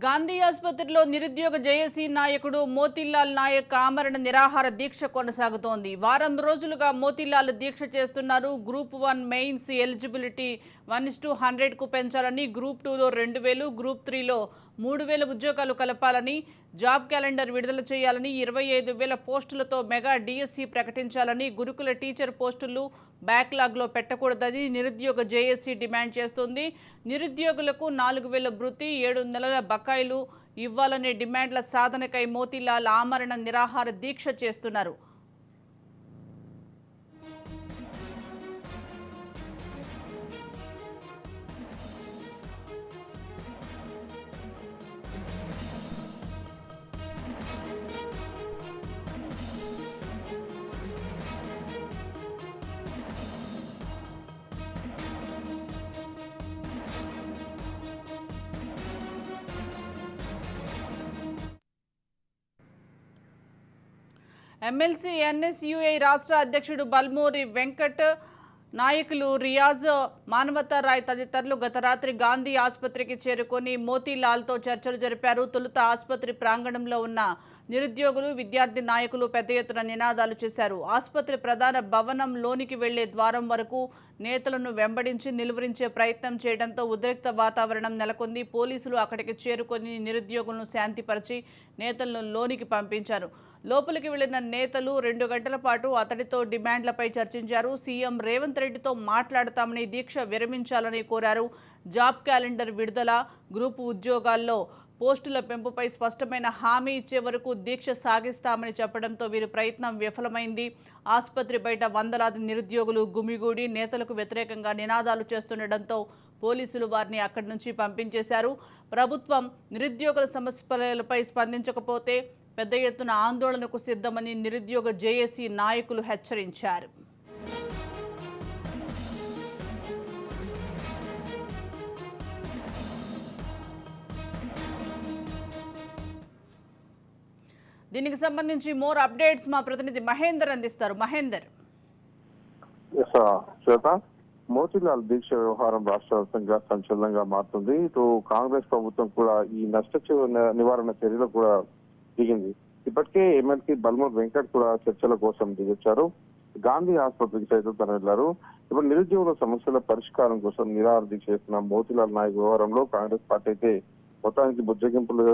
గాంధీ ఆసుపత్రిలో నిరుద్యోగ జేఏసీ నాయకుడు మోతీలాల్ నాయక్ ఆమరణ నిరాహార దీక్ష కొనసాగుతోంది. వారం రోజులుగా మోతీలాల్ దీక్ష చేస్తున్నారు. గ్రూప్ 1 మెయిన్స్ ఎలిజిబిలిటీ 1:100కు పెంచాలని, గ్రూప్ 2లో 2000, గ్రూప్ 3లో 3000 ఉద్యోగాలు కలపాలని, జాబ్ క్యాలెండర్ విడుదల చేయాలని, 25,000 పోస్టులతో మెగా డిఎస్సి ప్రకటించాలని, గురుకుల టీచర్ పోస్టులు బ్యాక్లాగ్లో పెట్టకూడదని నిరుద్యోగ జేఏసీ డిమాండ్ చేస్తోంది. నిరుద్యోగులకు 4,000 భృతి, 7 నెలల బకాయిలు ఇవ్వాలనే డిమాండ్ల సాధనకై మోతీలాల్ ఆమరణ నిరాహార దీక్ష చేస్తున్నారు. ఎమ్మెల్సీ ఎన్ఎస్యుఐ రాష్ట్ర అధ్యక్షుడు బల్మూరి వెంకట్, నాయకులు రియాజ్, మానవతా రాయ్ తదితరులు గత రాత్రి గాంధీ ఆసుపత్రికి చేరుకొని మోతీలాల్తో చర్చలు జరిపారు. తొలుత ఆసుపత్రి ప్రాంగణంలో ఉన్న నిరుద్యోగులు, విద్యార్థి నాయకులు పెద్ద ఎత్తున నినాదాలు చేశారు. ఆసుపత్రి ప్రధాన భవనం లోనికి వెళ్లే ద్వారం వరకు నేతలను వెంబడించి నిలువరించే ప్రయత్నం చేయడంతో ఉద్రిక్త వాతావరణం నెలకొంది. పోలీసులు అక్కడికి చేరుకొని నిరుద్యోగులను శాంతిపరిచి నేతలను లోనికి పంపించారు. లోపలికి వెళ్లిన నేతలు 2 గంటల పాటు అతడితో డిమాండ్లపై చర్చించారు. సీఎం రేవంత్ రెడ్డితో మాట్లాడతామని, దీక్ష విరమించాలని కోరారు. జాబ్ క్యాలెండర్ విడుదల, గ్రూపు ఉద్యోగాల్లో పోస్టుల పెంపుపై స్పష్టమైన హామీ ఇచ్చే వరకు దీక్ష సాగిస్తామని చెప్పడంతో వీరి ప్రయత్నం విఫలమైంది. ఆసుపత్రి బయట వందలాది నిరుద్యోగులు గుమిగూడి నేతలకు వ్యతిరేకంగా నినాదాలు చేస్తుండటంతో పోలీసులు వారిని అక్కడి నుంచి పంపించేశారు. ప్రభుత్వం నిరుద్యోగుల సమస్యలపై స్పందించకపోతే పెద్ద ఎత్తున ఆందోళనకు సిద్ధమని నిరుద్యోగ జేఏసీ నాయకులు హెచ్చరించారు. దీనికి సంబంధించి మోర్ అప్డేట్స్ మా ప్రతినిధి మహేందర్ అందిస్తారు. మహేందర్. మోతీలాల్ దీక్ష వ్యవహారం రాష్ట్ర వ్యాప్తంగా సంచలనంగా మారుతుంది. ఇటు కాంగ్రెస్ ప్రభుత్వం కూడా ఈ నష్ట నివారణ చర్యలు కూడా దిగింది. ఇప్పటికే ఎమ్మెల్సీ బల్మూర్ వెంకట్ కూడా చర్చల కోసం దిగొచ్చారు. గాంధీ ఆసుపత్రికి సైతం తను వెళ్లారు. ఇప్పుడు నిరుద్యోగుల సమస్యల పరిష్కారం కోసం నిరాహార దీక్ష చేస్తున్న మోతీలాల్ నాయక్ వ్యవహారంలో కాంగ్రెస్ పార్టీ అయితే మొత్తానికి బుజ్జగింపులు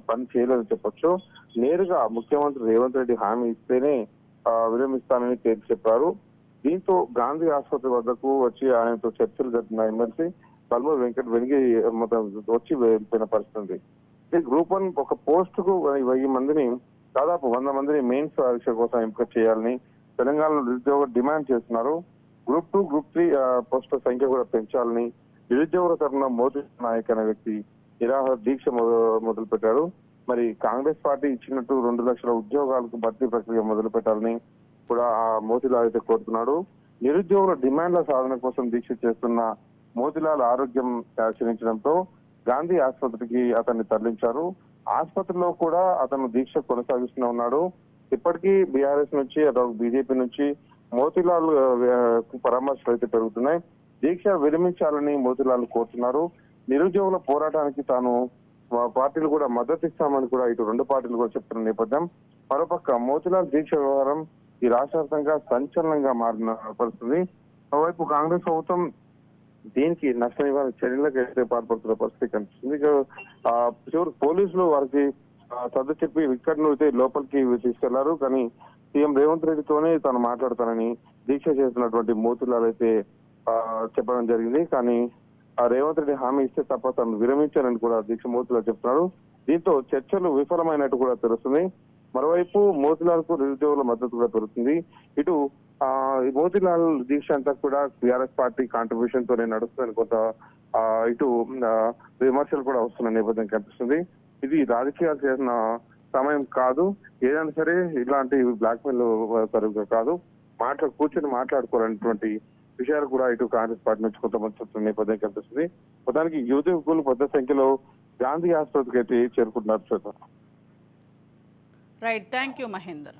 పని చేయలేదని చెప్పొచ్చు. నేరుగా ముఖ్యమంత్రి రేవంత్ రెడ్డి హామీ ఇస్తేనే విరమిస్తానని తేల్చి చెప్పారు. దీంతో గాంధీ ఆసుపత్రి వద్దకు వచ్చి ఆయనతో చర్చలు జరిపిన ఎమ్మెల్సీ బల్మూర్ వెంకట్ వెలిగి వచ్చి వెళ్ళిపోయిన పరిస్థితి. గ్రూప్ 1 ఒక పోస్ట్ కు 1000 మందిని, దాదాపు 100 మందిని మెయిన్స్ పరీక్ష కోసం ఎంపిక చేయాలని తెలంగాణలో నిరుద్యోగులు డిమాండ్ చేస్తున్నారు. గ్రూప్ 2, గ్రూప్ 3 పోస్టుల సంఖ్య కూడా పెంచాలని నిరుద్యోగుల తరఫున మోదీ నాయక్ అనే వ్యక్తి నిరాహార దీక్ష మొదలు పెట్టారు. మరి కాంగ్రెస్ పార్టీ ఇచ్చినట్టు 2 లక్షల ఉద్యోగాలకు భర్తీ ప్రక్రియ మొదలు పెట్టాలని కూడా మోతీలాల్ అయితే కోరుతున్నాడు. నిరుద్యోగుల డిమాండ్ల సాధన కోసం దీక్ష చేస్తున్న మోతీలాల్ ఆరోగ్యం క్షీణించడంతో గాంధీ ఆసుపత్రికి అతన్ని తరలించారు. ఆసుపత్రిలో కూడా అతను దీక్ష కొనసాగిస్తూనే ఉన్నాడు. ఇప్పటికీ బీఆర్ఎస్ నుంచి, బీజేపీ నుంచి మోతీలాల్ పరామర్శలు అయితే పెరుగుతున్నాయి. దీక్ష విరమించాలని మోతీలాల్ కోరుతున్నారు. నిరుద్యోగుల పోరాటానికి తాను పార్టీలు కూడా మద్దతు ఇస్తామని కూడా ఇటు 2 పార్టీలు కూడా చెప్తున్న నేపథ్యం. మరోపక్క మోతీలాల్ దీక్ష వ్యవహారం ఈ రాష్ట్ర వ్యాప్తంగా సంచలనంగా మారిన పరిస్థితి. మరోవైపు కాంగ్రెస్ ప్రభుత్వం దీనికి నష్ట నివారణ చర్యలకు అయితే పాల్పడుతున్న పరిస్థితి కనిపిస్తుంది. చివరికి పోలీసులు వారికి సర్దు చెప్పి వికెట్ను అయితే లోపలికి తీసుకెళ్లారు. కానీ సీఎం రేవంత్ రెడ్డితోనే తాను మాట్లాడతానని దీక్ష చేస్తున్నటువంటి మోతీలాల్ అయితే చెప్పడం జరిగింది. కానీ రేవంత్ రెడ్డి హామీ ఇస్తే తప్ప తను విరమించారని కూడా దీక్ష మోతీలాల్ చెప్తున్నాడు. దీంతో చర్చలు విఫలమైనట్టు కూడా తెలుస్తుంది. మరోవైపు మోతీలాల్ కు నిరుద్యోగుల మద్దతు కూడా పెరుగుతుంది. ఇటు మోతీలాల్ దీక్ష అంతా కూడా టీఆర్ఎస్ పార్టీ కాంట్రిబ్యూషన్ తోనే నడుస్తుందని కొంత ఇటు విమర్శలు కూడా వస్తున్న నేపథ్యం కనిపిస్తుంది. ఇది రాజకీయాలు చేసిన సమయం కాదు. ఏదైనా సరే ఇలాంటి బ్లాక్ మెయిల్ కాదు, కూర్చొని మాట్లాడుకోవాలనేటువంటి విషయాలు కూడా ఇటు కాంగ్రెస్ పార్టీ నుంచి కొంతమంది చెప్తున్న నేపథ్యం కనిపిస్తుంది. మొత్తానికి యువకులు పెద్ద సంఖ్యలో గాంధీ ఆసుపత్రికి అయితే చేరుకుంటున్నారు. Right, thank you Mahender.